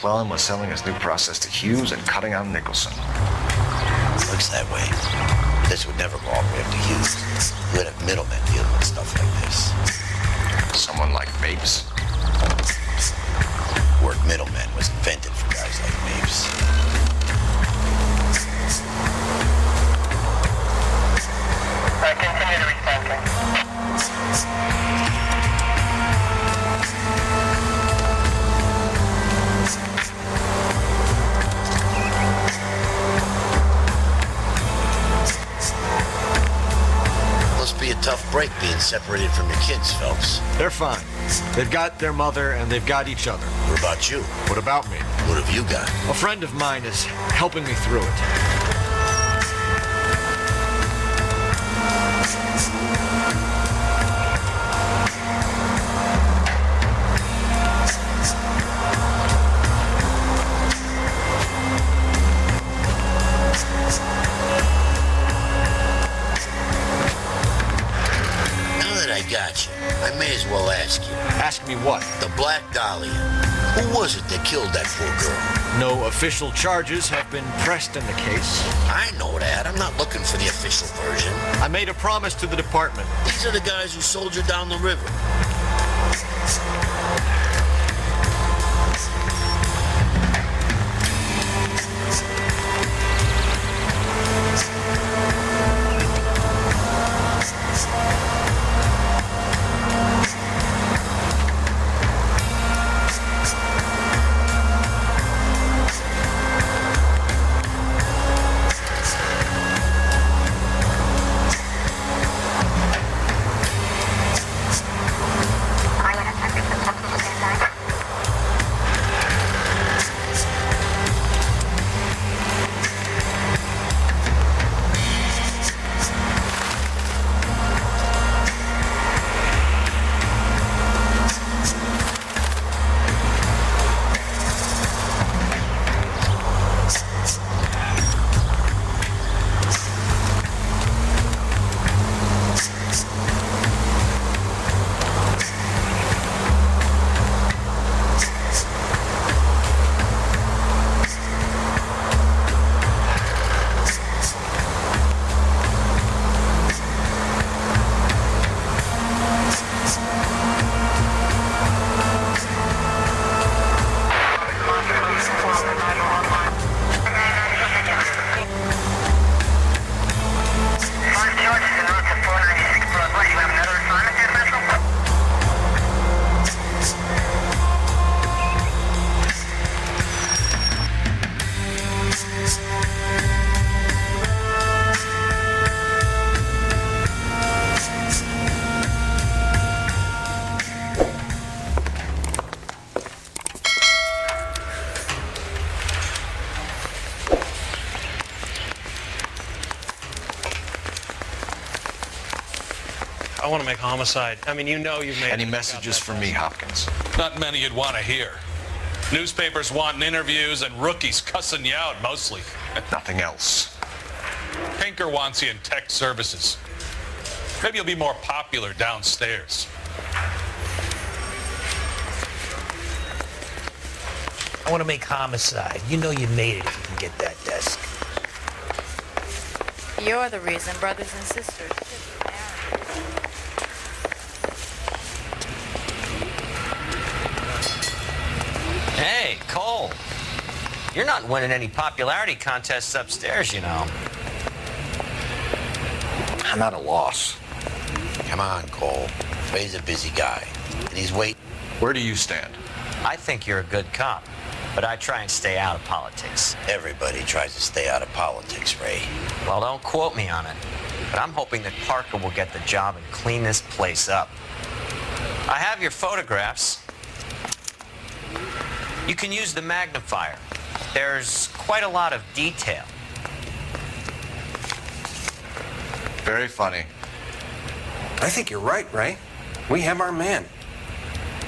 McClellan was selling his new process to Hughes and cutting out Nicholson. Looks that way. This would never go all the way up to Hughes. We'd have middlemen dealing with stuff like this. Someone like Mapes? The word middleman was invented for guys like Mapes. Continue to respond. Must be a tough break being separated from your kids, Phelps. They're fine. They've got their mother and they've got each other. What about you? What about me? What have you got? A friend of mine is helping me through it. Gotcha. I may as well ask you. Ask me what? The Black Dahlia. Who was it that killed that poor girl? No official charges have been pressed in the case. I know that. I'm not looking for the official version. I made a promise to the department. These are the guys who soldiered down the river. I want to make homicide. I mean, you know you've made... Any messages for me, Hopkins? Not many you'd want to hear. Newspapers wanting interviews and rookies cussing you out, mostly. Nothing else. Pinker wants you in tech services. Maybe you'll be more popular downstairs. I want to make homicide. You know you made it if you can get that desk. You're the reason, brothers and sisters. Hey, Cole. You're not winning any popularity contests upstairs, you know. I'm at a loss. Come on, Cole. Ray's a busy guy, and he's waiting. Where do you stand? I think you're a good cop, but I try and stay out of politics. Everybody tries to stay out of politics, Ray. Well, don't quote me on it, but I'm hoping that Parker will get the job and clean this place up. I have your photographs. You can use the magnifier. There's quite a lot of detail. Very funny. I think you're right, Ray. We have our man.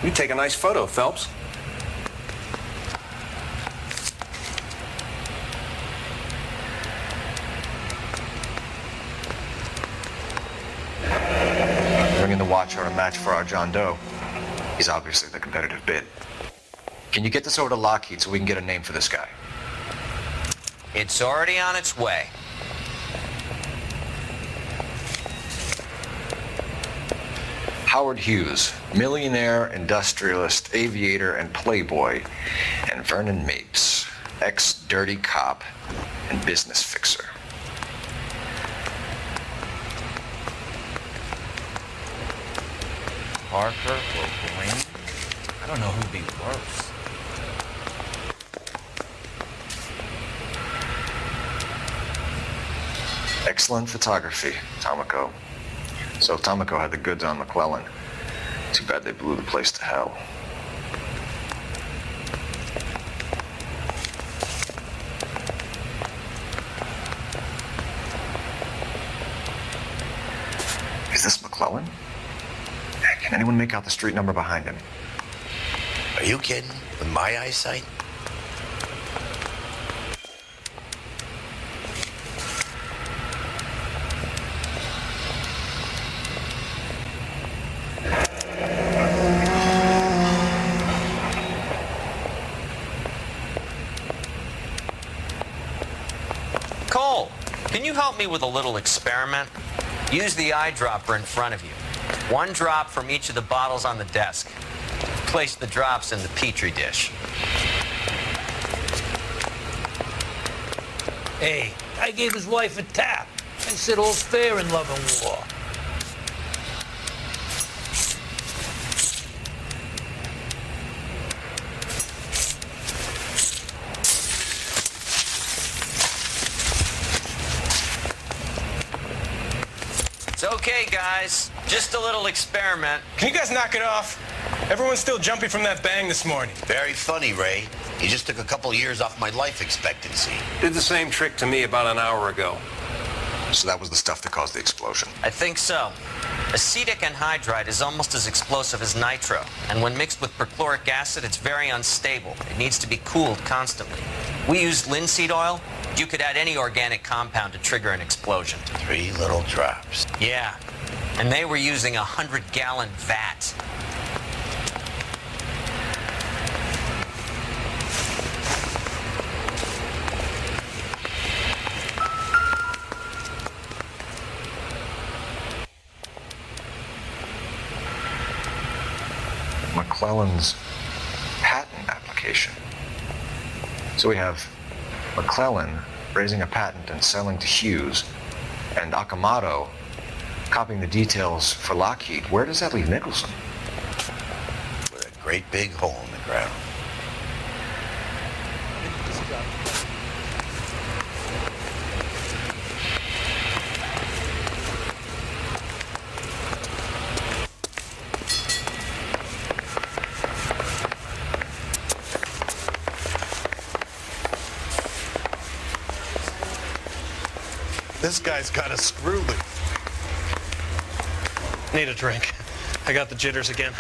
You take a nice photo, Phelps. Bringing the Watcher a match for our John Doe. He's obviously the competitive bid. Can you get this over to Lockheed so we can get a name for this guy? It's already on its way. Howard Hughes, millionaire, industrialist, aviator, and playboy, and Vernon Mapes, ex-dirty cop and business fixer. Parker or Blaine? I don't know who'd be worse. Excellent photography, Tomoko. So Tomoko had the goods on McClellan. Too bad they blew the place to hell. Is this McClellan? Can anyone make out the street number behind him? Are you kidding? With my eyesight? Cole, can you help me with a little experiment? Use the eyedropper in front of you. One drop from each of the bottles on the desk. Place the drops in the Petri dish. Hey, I gave his wife a tap. I said all's fair in love and war. It's okay, guys. Just a little experiment. Can you guys knock it off? Everyone's still jumping from that bang this morning. Very funny, Ray. You just took a couple years off my life expectancy. Did the same trick to me about an hour ago. So that was the stuff that caused the explosion. I think so. Acetic anhydride is almost as explosive as nitro, and when mixed with perchloric acid, it's very unstable. It needs to be cooled constantly. We used linseed oil. You could add any organic compound to trigger an explosion. 3 little drops. Yeah, and they were using a 100-gallon vat. McClellan's patent application. So we have McClellan raising a patent and selling to Hughes, and Akamoto copying the details for Lockheed. Where does that leave Nicholson? With a great big hole in the ground. This guy's got a screw loose. Need a drink. I got the jitters again.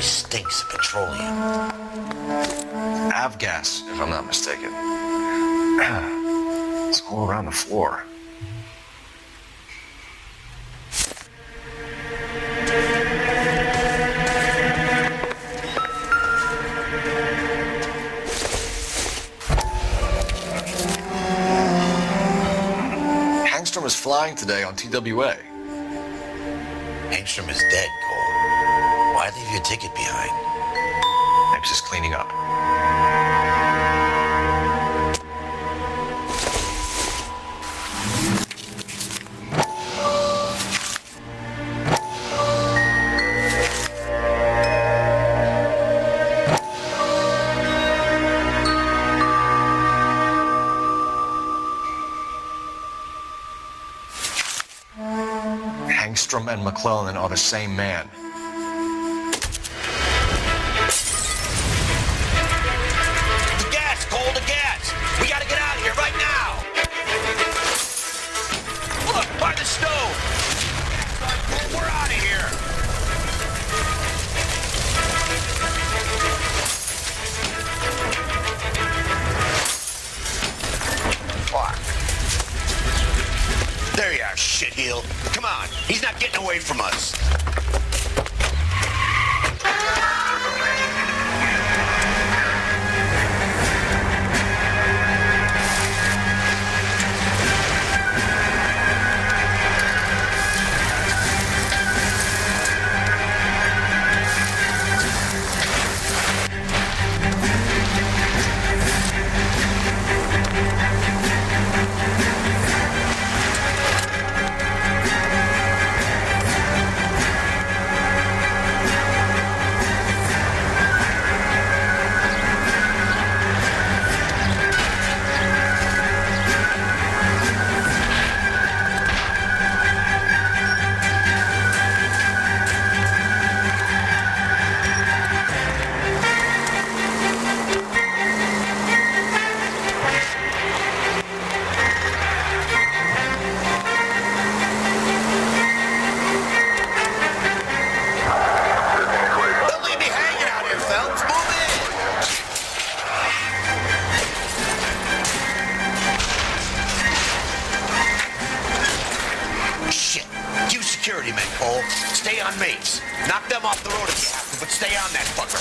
Stinks of petroleum. avgas, if I'm not mistaken. It's all around the floor. Hangstrom is flying today on TWA. Hangstrom is dead, Cole. Why leave your ticket behind? I'm just cleaning up. Hangstrom and McClellan are the same man. The gas, Cole, the gas! We gotta get out of here right now! Look, by the stove! We're out of here! Fuck. There you are, shitheel. Come on, he's not getting away from us. Security men, Cole. Stay on mates. Knock them off the road if you have to, but stay on that fucker.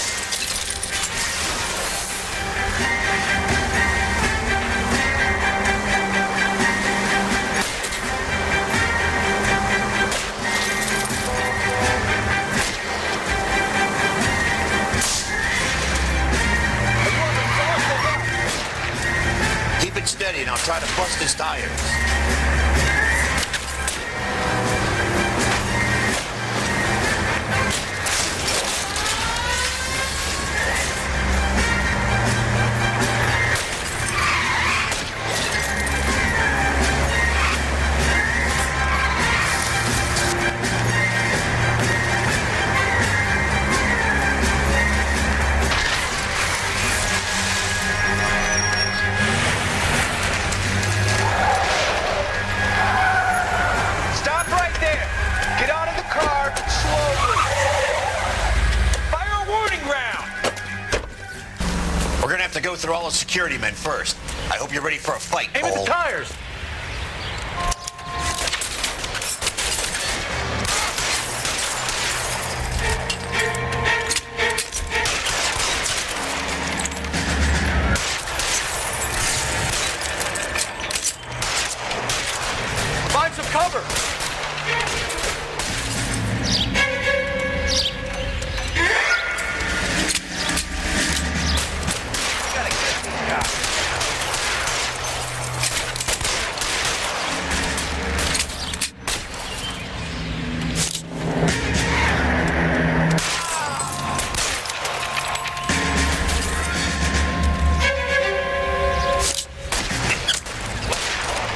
Keep it steady and I'll try to bust his tires. To go through all the security men first. I hope you're ready for a fight, Cole. Aim at the tires! Find some cover!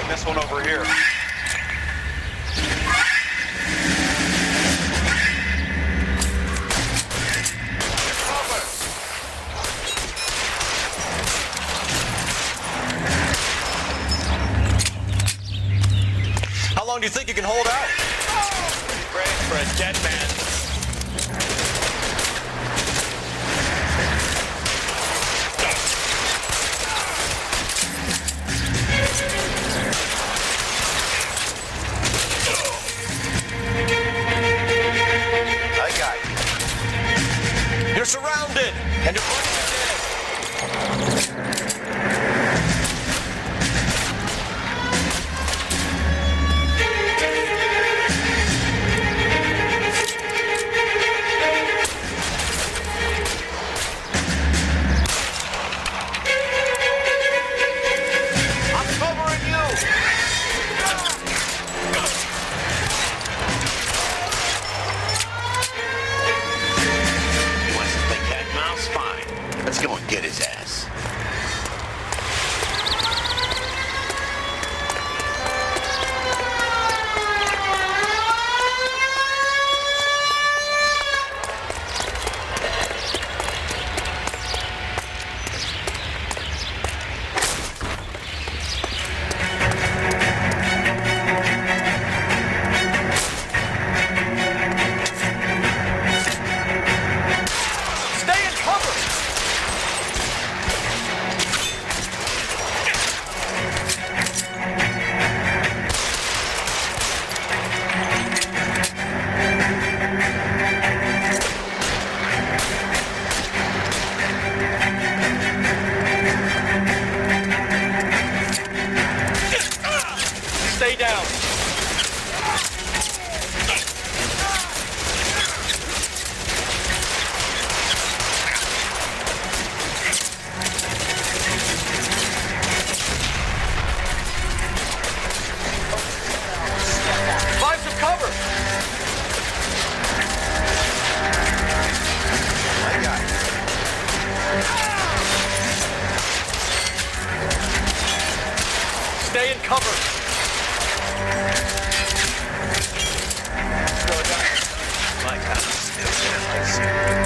This one over here. How long do you think you can hold out? Great for a dead man. Stay down. Find some cover. I got it. Stay in cover. My God, still getting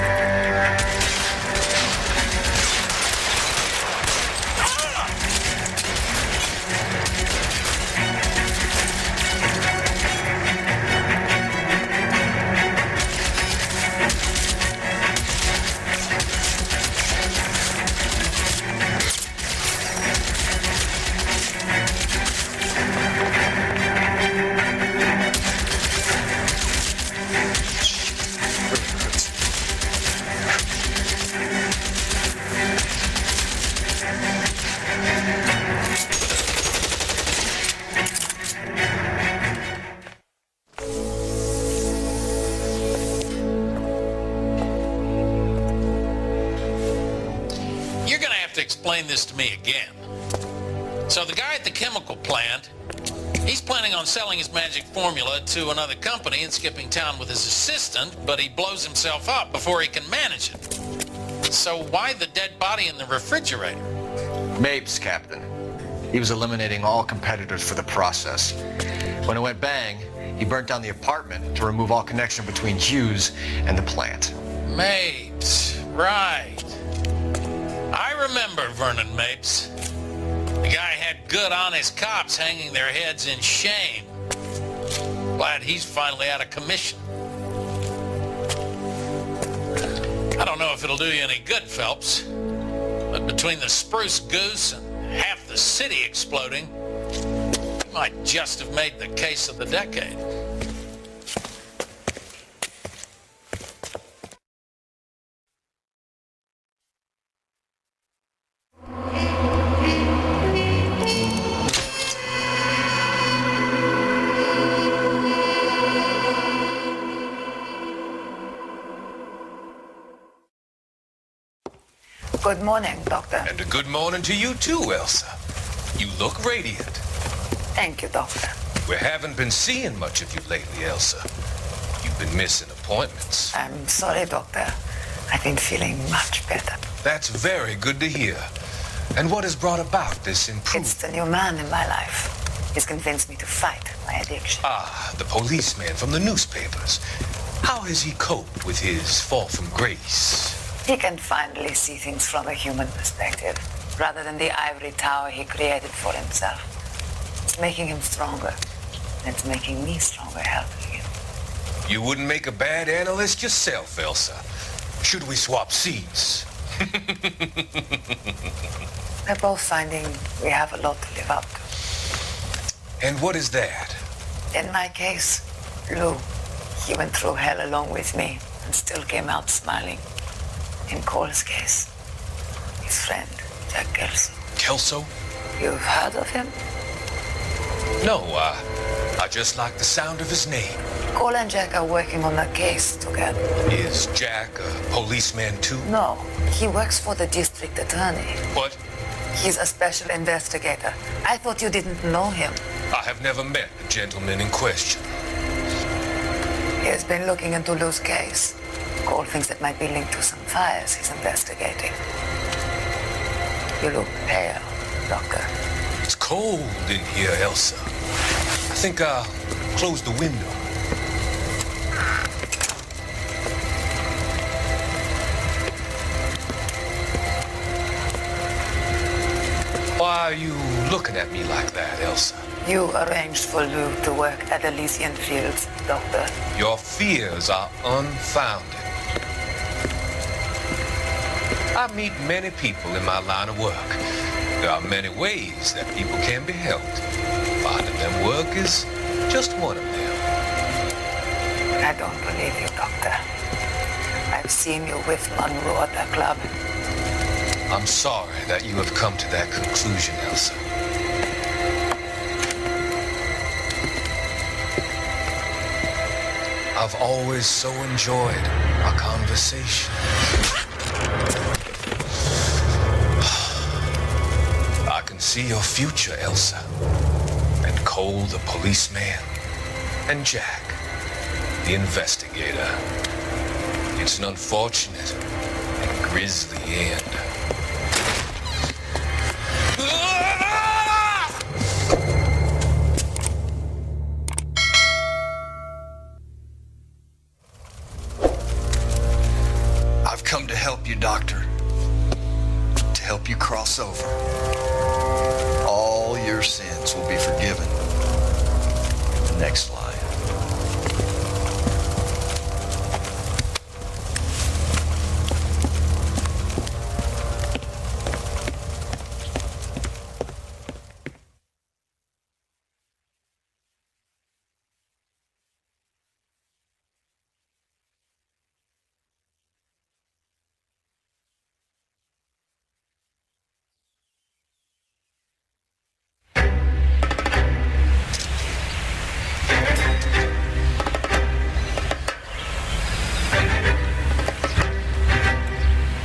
You're gonna have to explain this to me again. So the guy at the chemical plant, he's planning on selling his magic formula to another company and skipping town with his assistant, but he blows himself up before he can manage it. So why the dead body in the refrigerator? Mapes, Captain. He was eliminating all competitors for the process. When it went bang, he burnt down the apartment to remove all connection between Hughes and the plant. Mapes, right. I remember Vernon Mapes. The guy had good, honest cops hanging their heads in shame. Glad he's finally out of commission. I don't know if it'll do you any good, Phelps, but between the spruce goose and half the city exploding, you might just have made the case of the decade. Good morning, Doctor. And a good morning to you too, Elsa. You look radiant. Thank you, Doctor. We haven't been seeing much of you lately, Elsa. You've been missing appointments. I'm sorry, Doctor. I've been feeling much better. That's very good to hear. And what has brought about this improvement? It's the new man in my life. He's convinced me to fight my addiction. Ah, the policeman from the newspapers. How has he coped with his fall from grace? He can finally see things from a human perspective, rather than the ivory tower he created for himself. It's making him stronger. It's making me stronger helping him. You wouldn't make a bad analyst yourself, Elsa. Should we swap seats? We're both finding we have a lot to live up to. And what is that? In my case, Lou, he went through hell along with me and still came out smiling. In Cole's case, his friend, Jack Kelso. Kelso? You've heard of him? No, I just like the sound of his name. Cole and Jack are working on a case together. Is Jack a policeman too? No, he works for the district attorney. What? He's a special investigator. I thought you didn't know him. I have never met the gentleman in question. He has been looking into Lou's case. Cole thinks it might be linked to some fires he's investigating. You look pale, Doctor. It's cold in here, Elsa. I think I'll close the window. Why are you looking at me like that, Elsa? You arranged for Lou to work at Elysian Fields, Doctor. Your fears are unfounded. I meet many people in my line of work. There are many ways that people can be helped. Finding them work is just one of them. I don't believe you, Doctor. I've seen you with Monroe at the club. I'm sorry that you have come to that conclusion, Elsa. I've always so enjoyed our conversation. I can see your future, Elsa. And Cole, the policeman. And Jack, the investigator. It's an unfortunate and grisly end. I've come to help you, Doctor. To help you cross over. All your sins will be forgiven. The next line.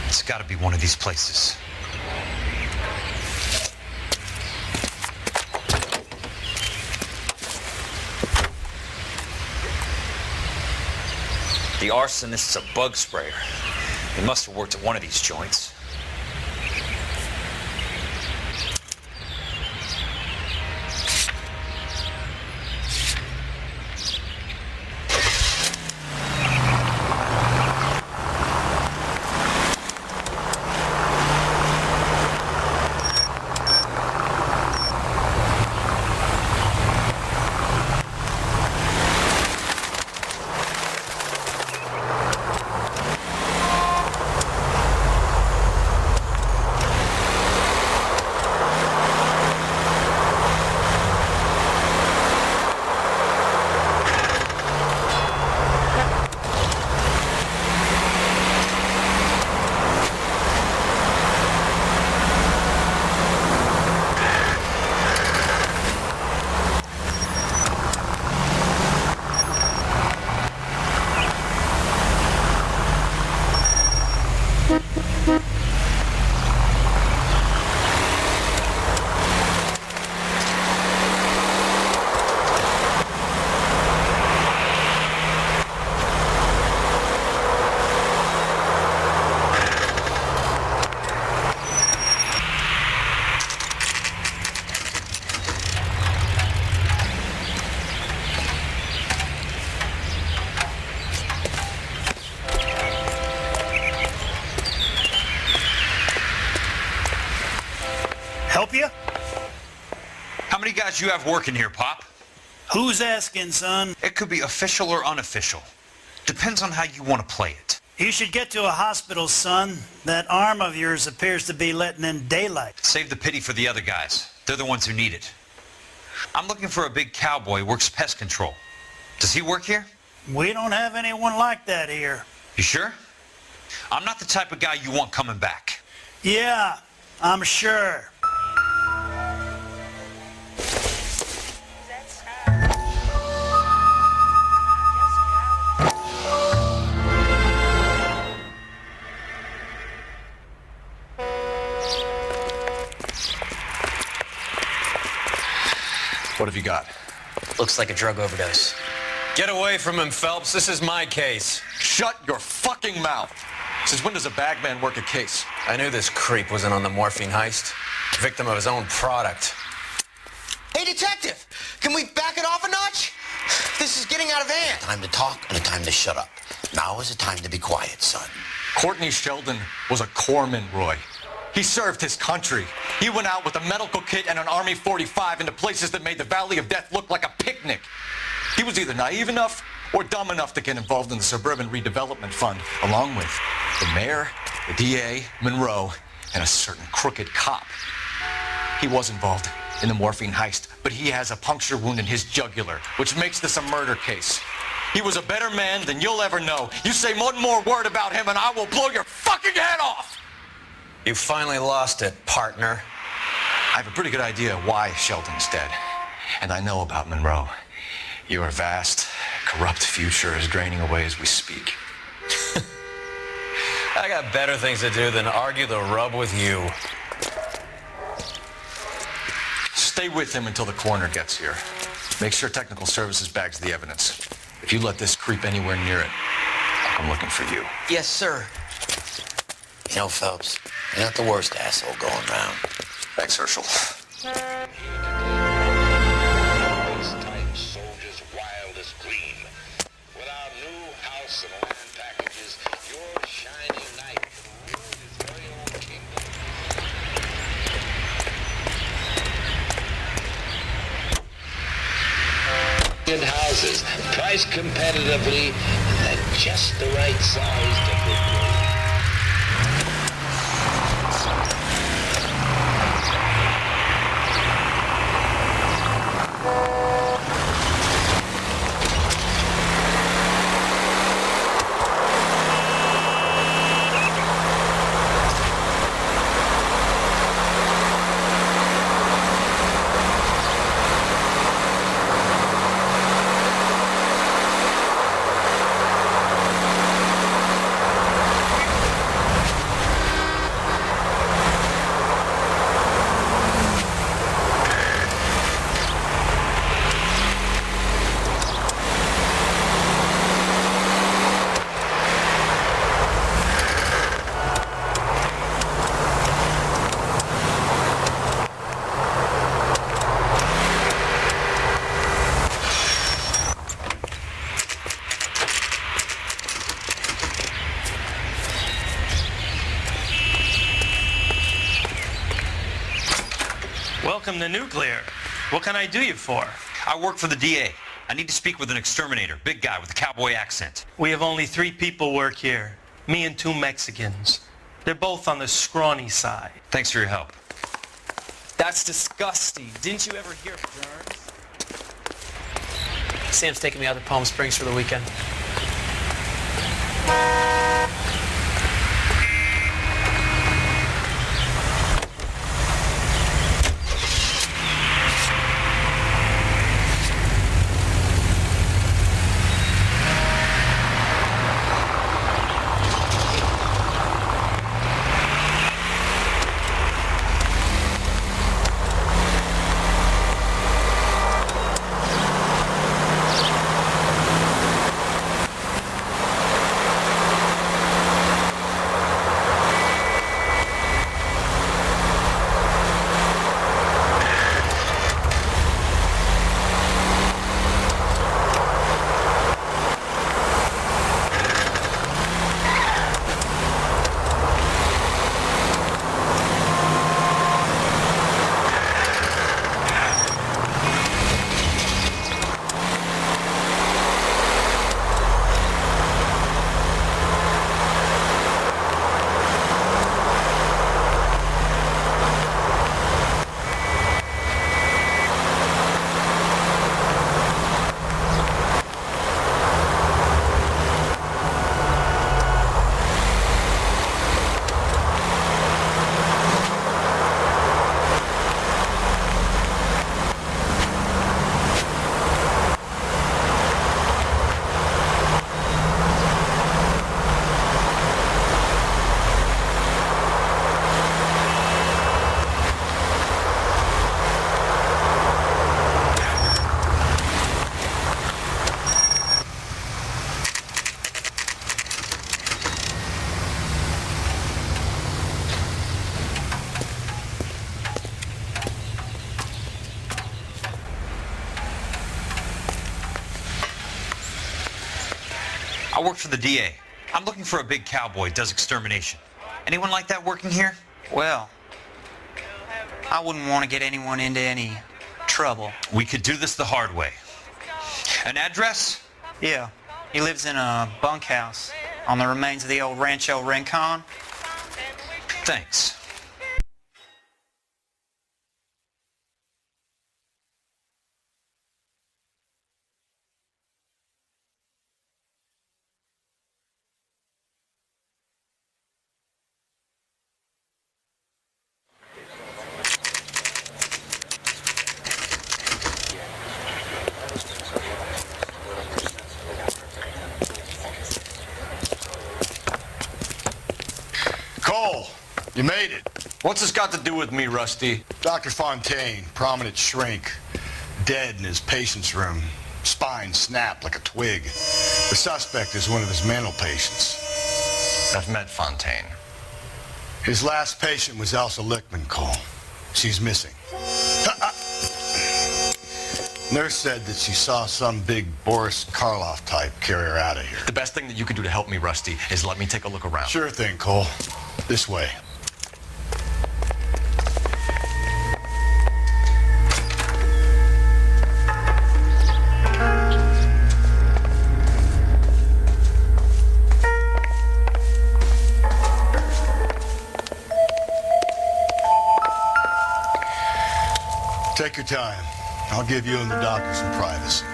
It's gotta be one of these places. The arsonist's a bug sprayer. He must have worked at one of these joints. Help you? How many guys you have working here, Pop? Who's asking, son? It could be official or unofficial. Depends on how you want to play it. You should get to a hospital, son. That arm of yours appears to be letting in daylight. Save the pity for the other guys. They're the ones who need it. I'm looking for a big cowboy who works pest control. Does he work here? We don't have anyone like that here. You sure? I'm not the type of guy you want coming back. Yeah, I'm sure. What have you got? Looks like a drug overdose. Get away from him, Phelps. This is my case. Shut your fucking mouth! Since when does a bagman work a case? I knew this creep wasn't on the morphine heist. Victim of his own product. Hey, detective! Can we back it off a notch? This is getting out of hand. Time to talk and a time to shut up. Now is the time to be quiet, son. Courtney Sheldon was a corpsman, Roy. He served his country. He went out with a medical kit and an Army 45 into places that made the Valley of Death look like a picnic. He was either naive enough or dumb enough to get involved in the Suburban Redevelopment Fund, along with the mayor, the DA, Monroe, and a certain crooked cop. He was involved in the morphine heist, but he has a puncture wound in his jugular, which makes this a murder case. He was a better man than you'll ever know. You say one more word about him and I will blow your fucking head off! You finally lost it, partner. I have a pretty good idea why Sheldon's dead. And I know about Monroe. You are vast, corrupt future is draining away as we speak. I got better things to do than argue the rub with you. Stay with him until the coroner gets here. Make sure technical services bags the evidence. If you let this creep anywhere near it, I'll come looking for you. Yes, sir. You know, Phelps, you're not the worst asshole going around. Thanks, Herschel. Houses, priced competitively, and at just the right size to fit. Welcome to Nuclear. What can I do you for? I work for the DA. I need to speak with an exterminator, big guy with a cowboy accent. We have only 3 people work here. Me and 2 Mexicans. They're both on the scrawny side. Thanks for your help. That's disgusting. Didn't you ever hear of germs? Sam's taking me out to Palm Springs for the weekend. I work for the DA. I'm looking for a big cowboy who does extermination. Anyone like that working here? Well, I wouldn't want to get anyone into any trouble. We could do this the hard way. An address? Yeah. He lives in a bunkhouse on the remains of the old Rancho Rincon. Thanks. You made it. What's this got to do with me, Rusty? Dr. Fontaine, prominent shrink, dead in his patient's room. Spine snapped like a twig. The suspect is one of his mental patients. I've met Fontaine. His last patient was Elsa Lichtman, Cole. She's missing. Nurse said that she saw some big Boris Karloff type carry her out of here. The best thing that you can do to help me, Rusty, is let me take a look around. Sure thing, Cole. This way. Take your time. I'll give you and the doctor some privacy.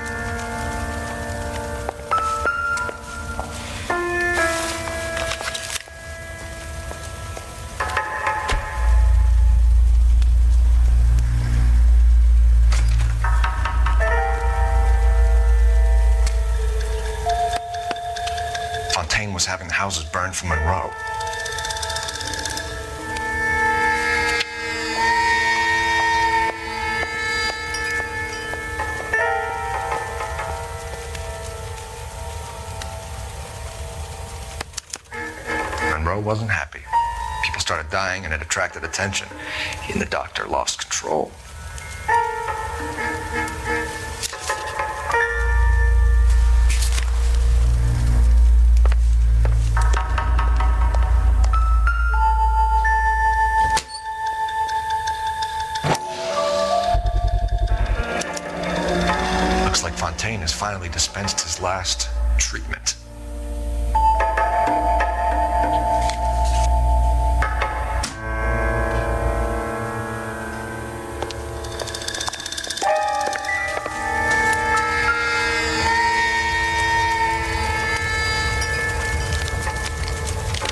Fontaine was having the houses burned for Monroe. Monroe wasn't happy. People started dying and it attracted attention. He and the doctor lost control. Looks like Fontaine has finally dispensed his last treatment.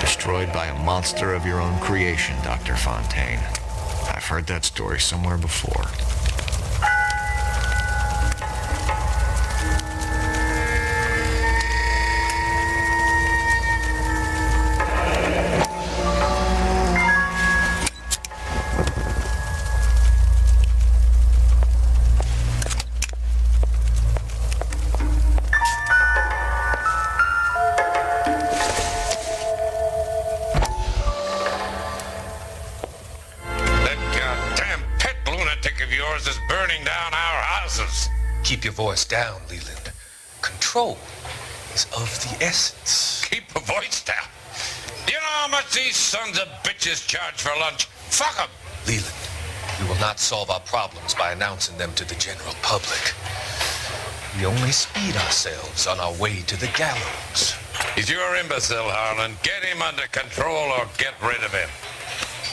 Destroyed by a monster of your own creation, Dr. Fontaine. I've heard that story somewhere before. Keep your voice down, Leland. Control is of the essence. Keep your voice down. Do you know how much these sons of bitches charge for lunch? Fuck them. Leland, we will not solve our problems by announcing them to the general public. We only speed ourselves on our way to the gallows. He's your imbecile, Harlan. Get him under control or get rid of him.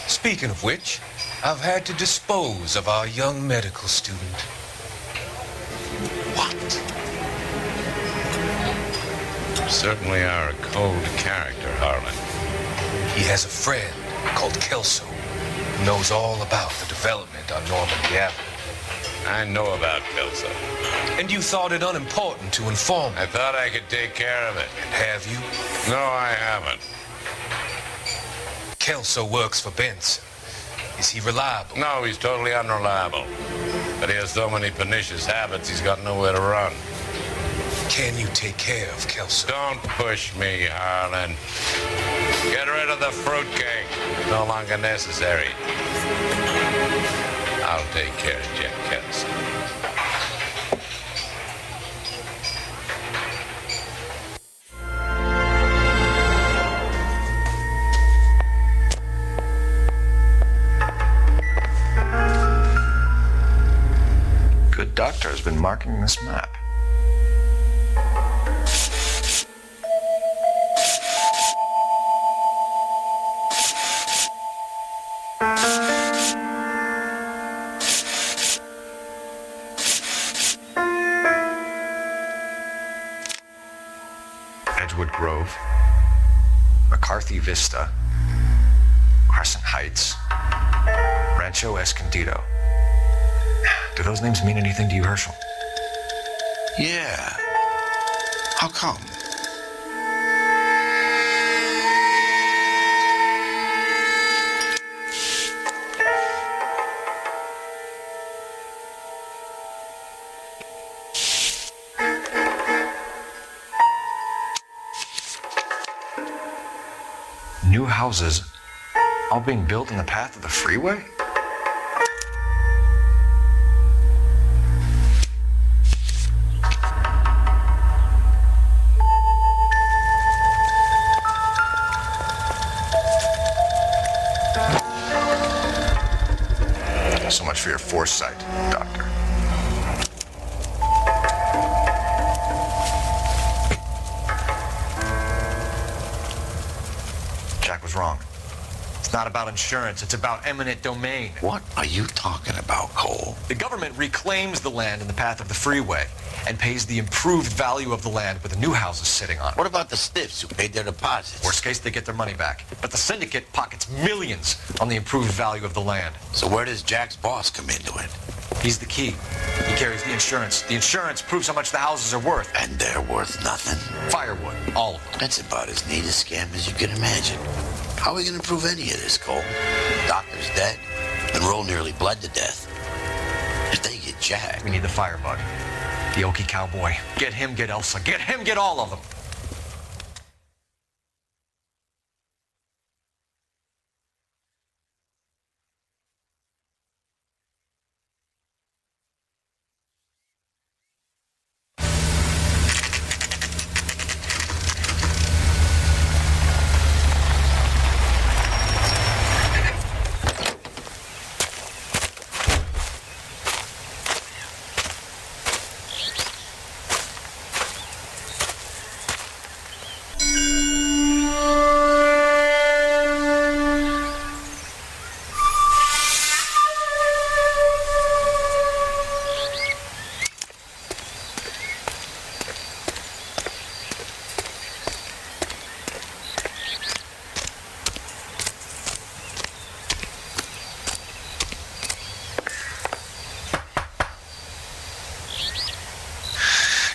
Speaking of which, I've had to dispose of our young medical student. What? You certainly are a cold character, Harlan. He has a friend called Kelso who knows all about the development on Normandy Avenue. I know about Kelso. And you thought it unimportant to inform me. I thought I could take care of it. And have you? No, I haven't. Kelso works for Benson. Is he reliable? No, he's totally unreliable. But he has so many pernicious habits, he's got nowhere to run. Can you take care of Kelso? Don't push me, Harlan. Get rid of the fruitcake. It's no longer necessary. I'll take care of Jack Kelso. Good doctor has been marking this map. Edgewood Grove, McCarthy Vista, Crescent Heights, Rancho Escondido. Do those names mean anything to you, Herschel? Yeah. How come? new houses all being built in the path of the freeway? So much for your foresight, Doctor. Jack was wrong. It's not about insurance, it's about eminent domain. What are you talking about, Cole? The government reclaims the land in the path of the freeway and pays the improved value of the land with the new houses sitting on it. What about the stiffs who paid their deposits? Worst case, they get their money back. But the syndicate pockets millions on the improved value of the land. So where does Jack's boss come into it? He's the key. He carries the insurance. The insurance proves how much the houses are worth. And they're worth nothing? Firewood, all of them. That's about as neat a scam as you can imagine. How are we going to prove any of this, Cole? Doctor's dead. Monroe nearly bled to death. If they get Jack... We need the firebug. The Okie cowboy. Get him, get Elsa. Get him, get all of them.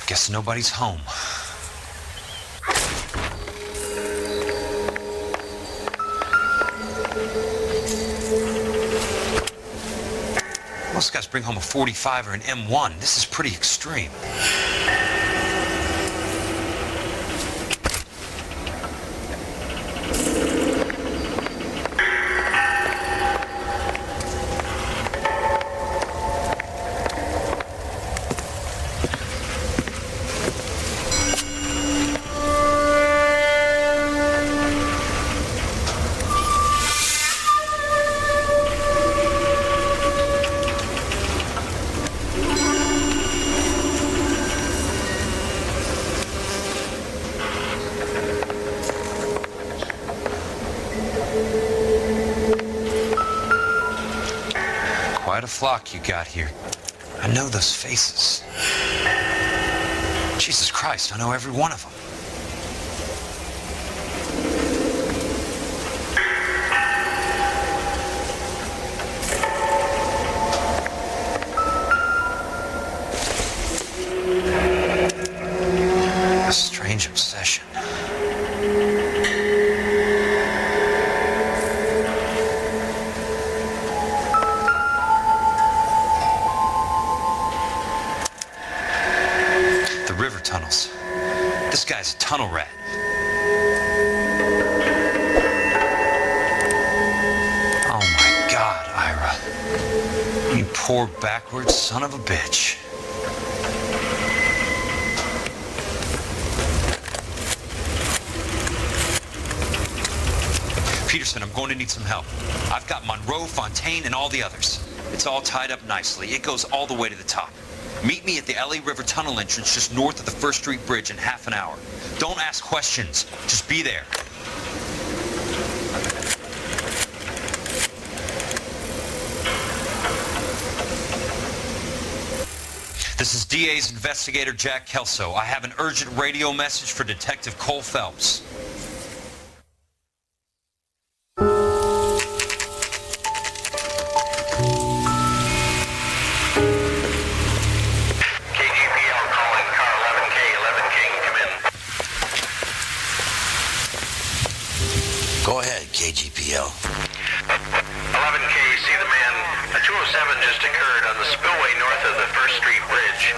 Guess nobody's home. Most guys bring home a 45 or an M1. This is pretty extreme. Quite a flock you got here. I know those faces. Jesus Christ, I know every one of them. A strange obsession. Tunnels. This guy's a tunnel rat. Oh my God, Ira. You poor backward son of a bitch. Peterson, I'm going to need some help. I've got Monroe, Fontaine, and all the others. It's all tied up nicely. It goes all the way to the top. Meet me at the L.A. River Tunnel entrance just north of the First Street Bridge in half an hour. Don't ask questions. Just be there. This is DA's investigator Jack Kelso. I have an urgent radio message for Detective Cole Phelps. Go ahead, KGPL. 11K, see the man. A 207 just occurred on the spillway north of the First Street Bridge.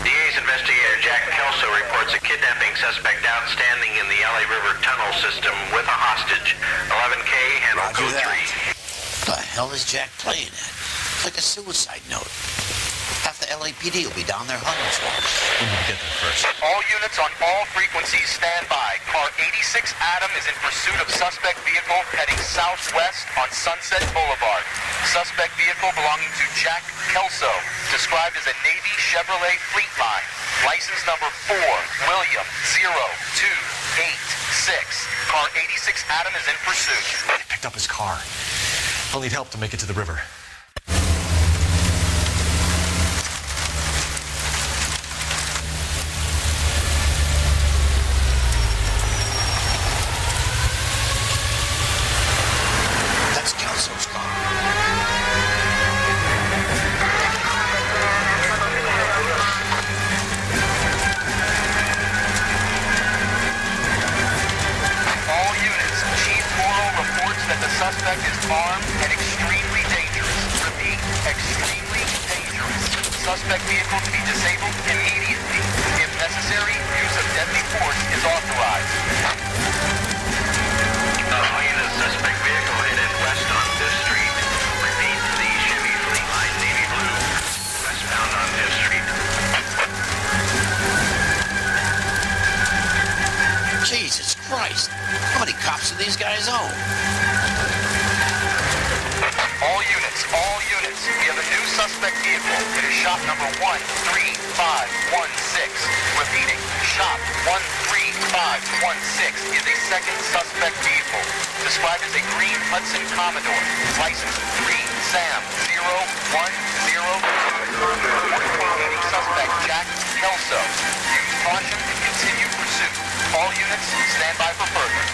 DA's investigator Jack Kelso reports a kid kidnapping suspect outstanding in the L.A. River tunnel system with a hostage. 11K, handle Roger code that. 3. The hell is Jack playing at? Like a suicide note. Half the LAPD will be down there hunting for him. We need to get there first. All units on all frequencies stand by. Car 86 Adam is in pursuit of suspect vehicle heading southwest on Sunset Boulevard. Suspect vehicle belonging to Jack Kelso, described as a Navy Chevrolet Fleetline. License number 4, William 0286. Car 86 Adam is in pursuit. They picked up his car. He'll need help to make it to the river. That's Kelso's car. All units, Chief Morrow reports that the suspect is armed and extremely dangerous. Repeat, extremely dangerous. Suspect vehicle to be disabled immediately. If necessary, use of deadly force is authorized. All units, suspect vehicle headed west on Fifth Street. Repeat, the Chevy Fleetline Navy Blue. Westbound on Fifth Street. Jesus Christ. How many cops do these guys own? All units, we have a new suspect vehicle. It is shop number 13516. Repeating, shop 13516 is a second suspect vehicle, described as a green Hudson Commodore, license 3 Sam 0102. Indicating suspect Jack Kelso. Use caution and continue pursuit. All units, stand by for further.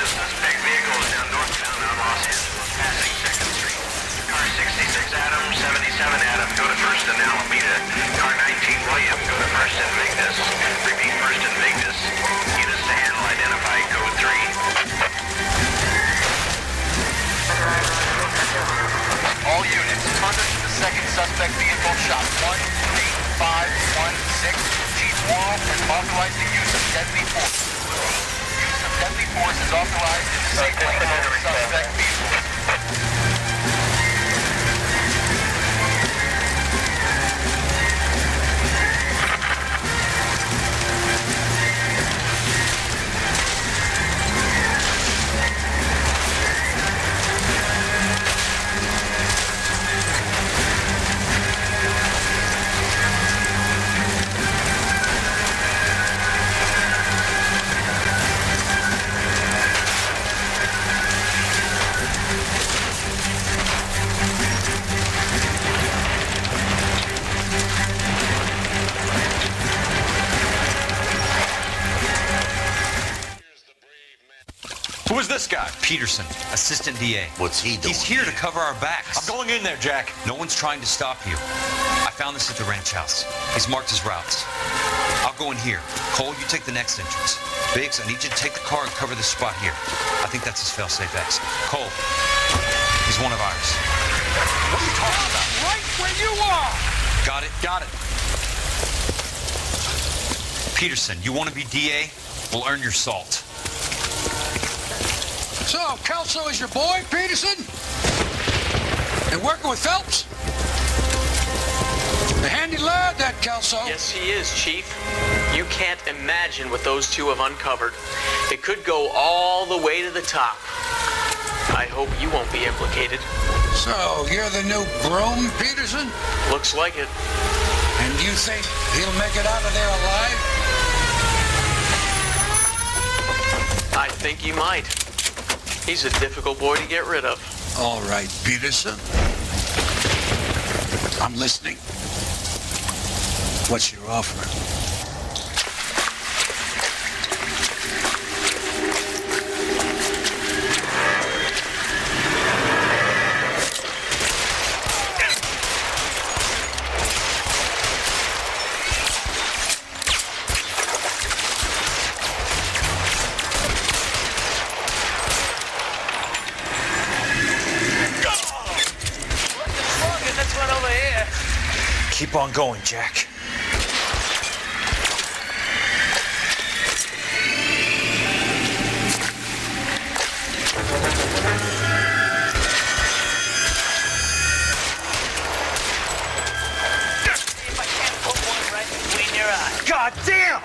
Suspect vehicle is now northbound on Los Angeles, passing 2nd Street. Car 66 Adam, 77 Adam, go to 1st and Alameda. Car 19 William, go to 1st and Vignes. Repeat, 1st and Vignes. Units to handle, identify code 3. All units, further to the second suspect vehicle, shop 13516. Chief Morrow has authorized the use of deadly force. Deadly force is authorized in disabling all suspect vehicles. Who is this guy? Peterson, assistant DA. What's he doing? He's here to cover our backs. I'm going in there, Jack. No one's trying to stop you. I found this at the ranch house. He's marked his routes. I'll go in here. Cole, you take the next entrance. Biggs, I need you to take the car and cover this spot here. I think that's his fail-safe exit. Cole, he's one of ours. What are you talking about? Right where you are! Got it? Got it. Peterson, you want to be DA? We'll earn your salt. So, Kelso is your boy, Peterson? And working with Phelps? A handy lad, that Kelso. Yes, he is, Chief. You can't imagine what those two have uncovered. It could go all the way to the top. I hope you won't be implicated. So, you're the new broom, Peterson? Looks like it. And you think he'll make it out of there alive? I think you might. He's a difficult boy to get rid of. All right, Peterson. I'm listening. What's your offer? Keep on going, Jack. God damn!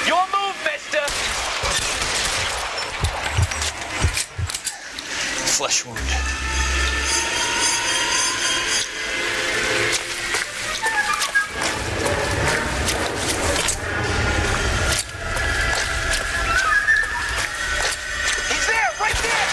Your move, mister! Flesh wound. He's there, right there!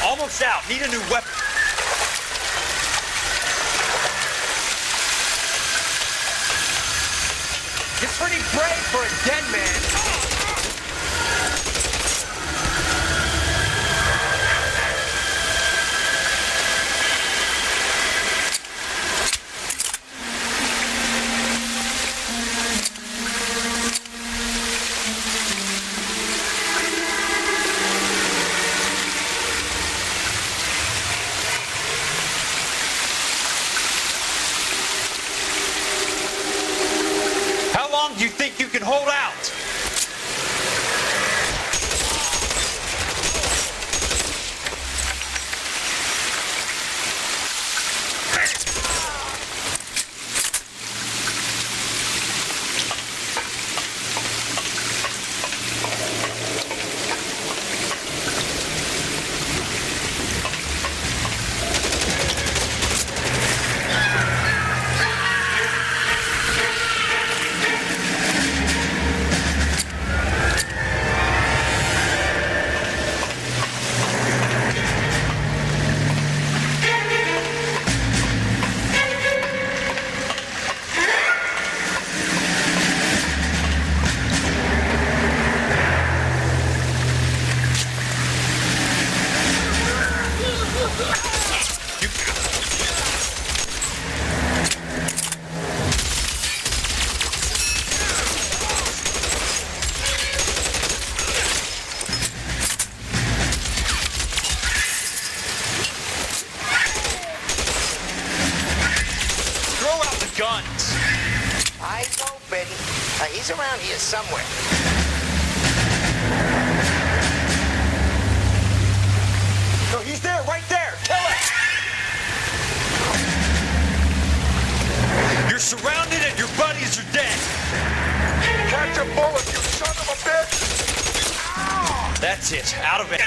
Almost out. Need a new weapon. It's pretty brave for a dead man. How long do you think you can hold out? Guns. Eyes open. He's around here somewhere. No, he's there, right there. Kill him. You're surrounded and your buddies are dead. Catch a bullet, you son of a bitch! That's it. Out of it.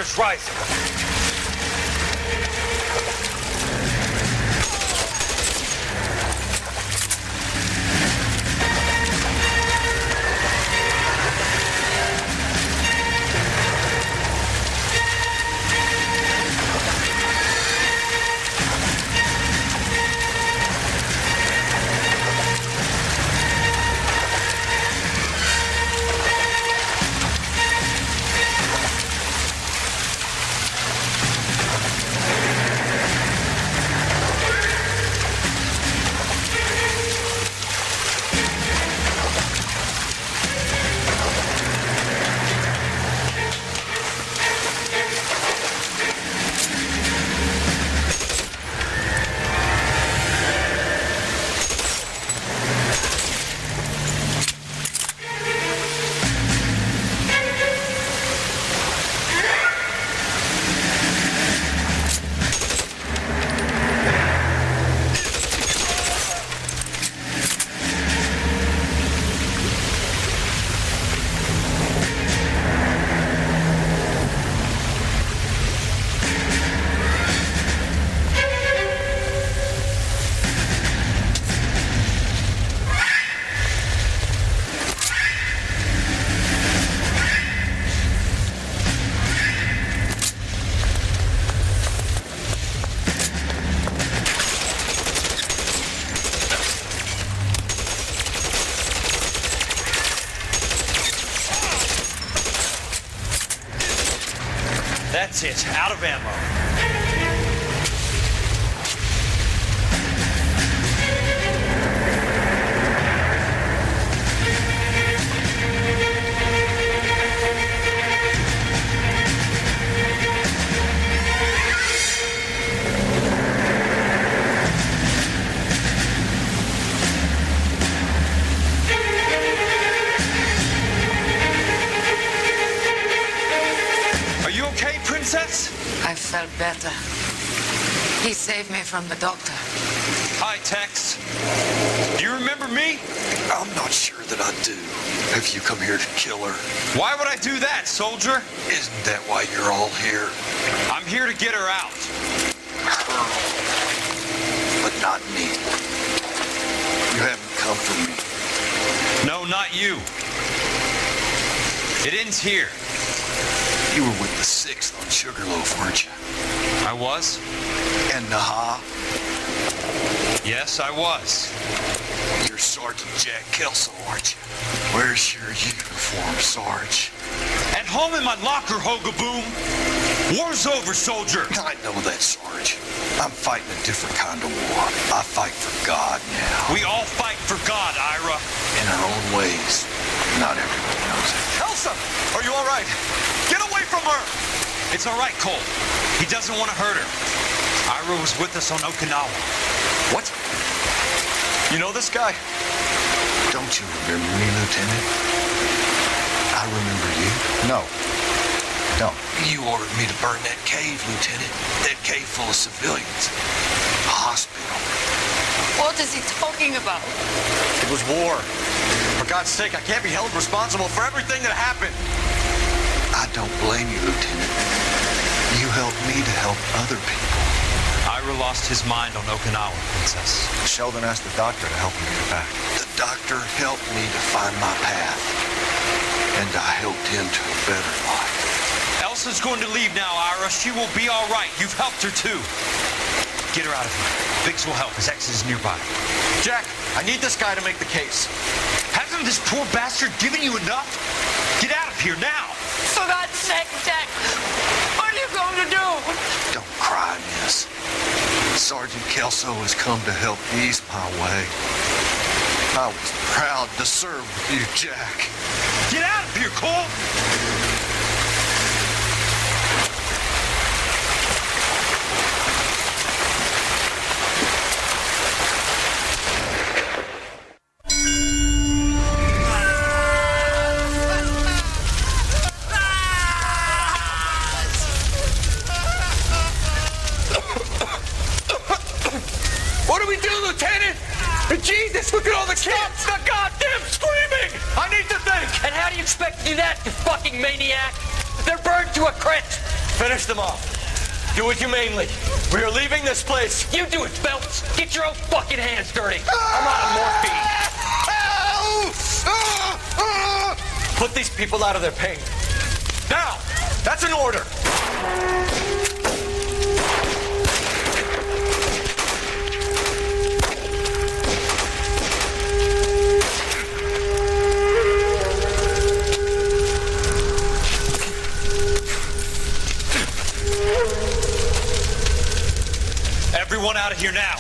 water's rising. That's it. Out of ammo. I felt better. He saved me from the doctor. Hi, Tex. Do you remember me? I'm not sure that I do. Have you come here to kill her? Why would I do that, soldier? Isn't that why you're all here? I'm here to get her out. Her. But not me. You haven't come for me. No, not you. It ends here. You were with the 6th on Sugarloaf, weren't you? I was. And Naha? Yes, I was. You're Sergeant Jack Kelso, aren't you? Where's your uniform, Sarge? At home in my locker, Hogaboom. War's over, soldier. I know that, Sarge. I'm fighting a different kind of war. I fight for God now. We all fight for God, Ira. In our own ways. Not everyone knows it. Elsa! Are you all right? Get away from her! It's all right, Cole. He doesn't want to hurt her. Ira was with us on Okinawa. What? You know this guy? Don't you remember me, Lieutenant? I remember you. No. Don't. You ordered me to burn that cave, Lieutenant. That cave full of civilians. A hospital. What is he talking about? It was war. For God's sake, I can't be held responsible for everything that happened. I don't blame you, Lieutenant. You helped me to help other people. Ira lost his mind on Okinawa, Princess. Sheldon asked the doctor to help him get back. The doctor helped me to find my path. And I helped him to a better life. Elsa's going to leave now, Ira. She will be all right. You've helped her, too. Get her out of here. Biggs will help. His ex is nearby. Jack, I need this guy to make the case. Hasn't this poor bastard given you enough? Get out of here now. For God's sake, Jack, what are you going to do? Don't cry, miss. Sergeant Kelso has come to help ease my way. I was proud to serve with you, Jack. Get out of here, Cole! What do we do, Lieutenant? Jesus, look at all the kids! Stop the goddamn screaming! I need to think! And how do you expect to do that, you fucking maniac? They're burned to a crisp! Finish them off. Do it humanely. We are leaving this place. You do it, Phelps. Get your own fucking hands dirty. I'm out of morphine. Put these people out of their pain. Now, that's an order. Everyone out of here now.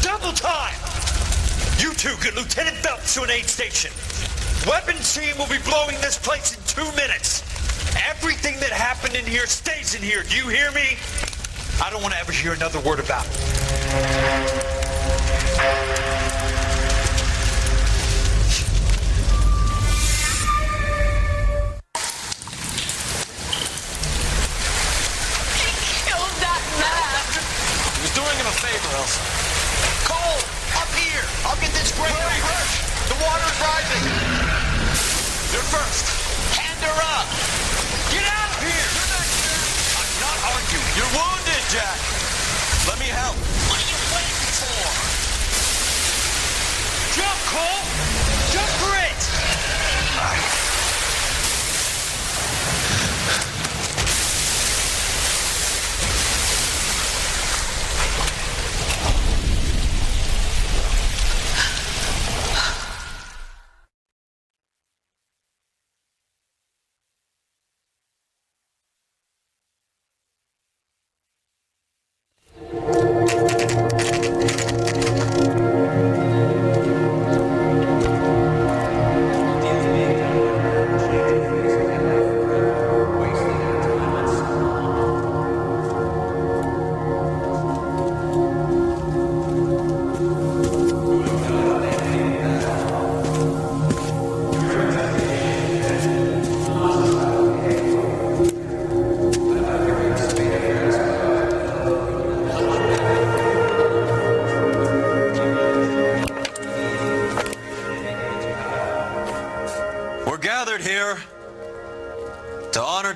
Double time! You two get Lieutenant Phelps to an aid station. Weapons team will be blowing this place in 2 minutes. Everything that happened in here stays in here. Do you hear me? I don't want to ever hear another word about it. Elsa. Cole, up here. I'll get this grader. The water's rising. You're first. Hand her up. Get out of here. I'm not arguing. You're wounded, Jack. Let me help. What are you waiting for? Jump, Cole. Jump for it.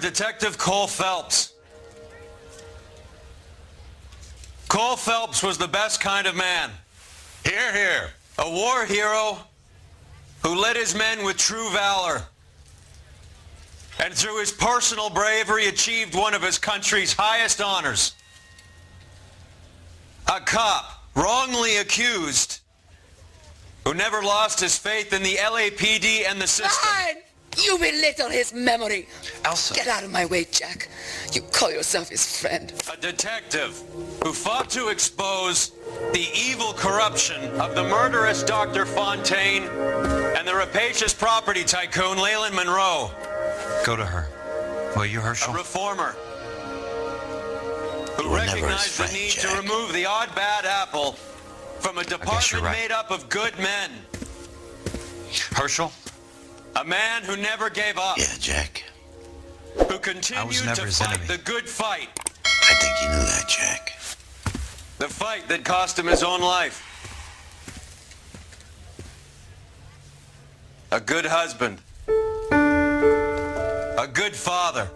Detective Cole Phelps. Cole Phelps was the best kind of man. Hear, hear. A war hero who led his men with true valor. And through his personal bravery achieved one of his country's highest honors. A cop wrongly accused who never lost his faith in the LAPD and the system. Fine. You belittle his memory. Elsa. Get out of my way, Jack. You call yourself his friend. A detective who fought to expose the evil corruption of the murderous Dr. Fontaine and the rapacious property tycoon Leland Monroe. Go to her. Will you, Herschel? A reformer who recognized the need to remove the odd bad apple from a department made up of good men. Herschel? A man who never gave up. Yeah, Jack. Who continued to fight the good fight. I think you knew that, Jack. The fight that cost him his own life. A good husband. A good father.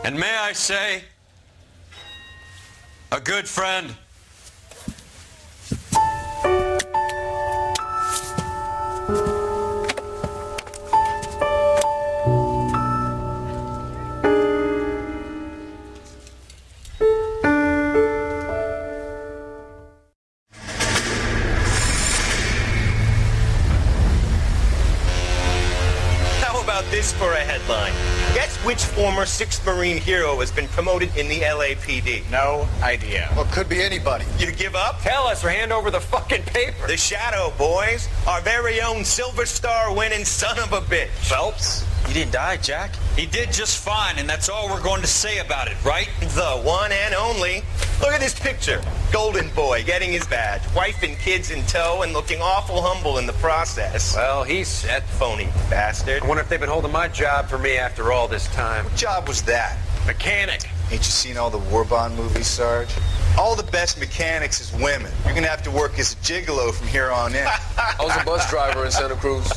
And may I say, a good friend. This for a headline. Guess which former 6th Marine hero has been promoted in the LAPD? No idea. Well, could be anybody. You give up? Tell us or hand over the fucking paper. The Shadow, boys. Our very own Silver Star winning son of a bitch. Phelps? He didn't die, Jack. He did just fine, and that's all we're going to say about it, right? The one and only. Look at this picture. Golden boy getting his badge. Wife and kids in tow and looking awful humble in the process. Well, he's set. Phony bastard. I wonder if they've been holding my job for me after all this time. What job was that? Mechanic. Ain't you seen all the war bond movies, Sarge? All the best mechanics is women. You're gonna have to work as a gigolo from here on in. I was a bus driver in Santa Cruz.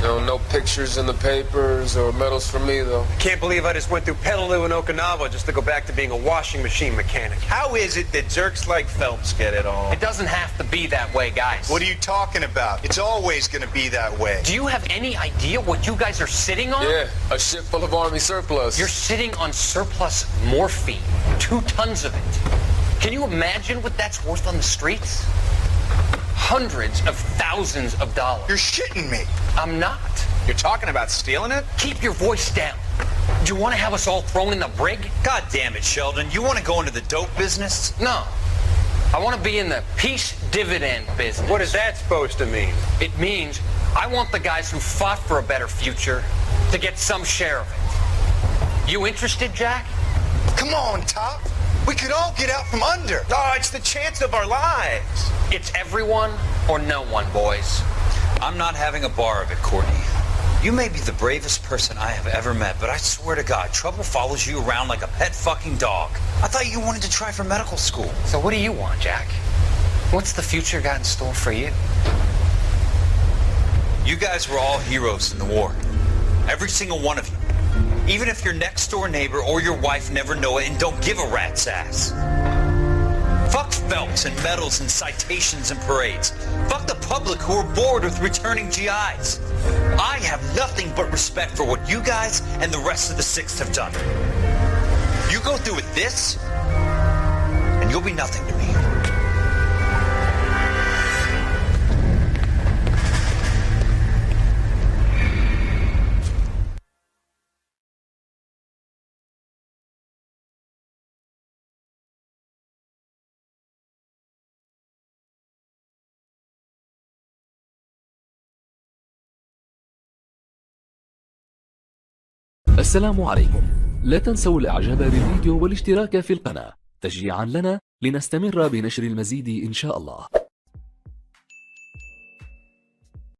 No pictures in the papers or medals for me, though. I can't believe I just went through Petaloo and Okinawa just to go back to being a washing machine mechanic. How is it that jerks like Phelps get it all? It doesn't have to be that way, guys. What are you talking about? It's always going to be that way. Do you have any idea what you guys are sitting on? Yeah, a ship full of Army surplus. You're sitting on surplus morphine. 2 tons of it. Can you imagine what that's worth on the streets? Hundreds of thousands of dollars. You're shitting me. I'm not. You're talking about stealing it? Keep your voice down. Do you want to have us all thrown in the brig? God damn it, Sheldon. You want to go into the dope business? No. I want to be in the peace dividend business. What is that supposed to mean? It means I want the guys who fought for a better future to get some share of it. You interested, Jack? Come on, Top. We could all get out from under. Oh, it's the chance of our lives. It's everyone or no one, boys. I'm not having a bar of it, Courtney. You may be the bravest person I have ever met, but I swear to God, trouble follows you around like a pet fucking dog. I thought you wanted to try for medical school. So what do you want, Jack? What's the future got in store for you? You guys were all heroes in the war. Every single one of you. Even if your next door neighbor or your wife never know it and don't give a rat's ass. Fuck Phelps and medals and citations and parades. Fuck the public who are bored with returning GIs. I have nothing but respect for what you guys and the rest of the 6th have done. You go through with this, and you'll be nothing to me. السلام عليكم. لا تنسوا الاعجاب بالفيديو والاشتراك في القناة تشجيعا لنا لنستمر بنشر المزيد إن شاء الله.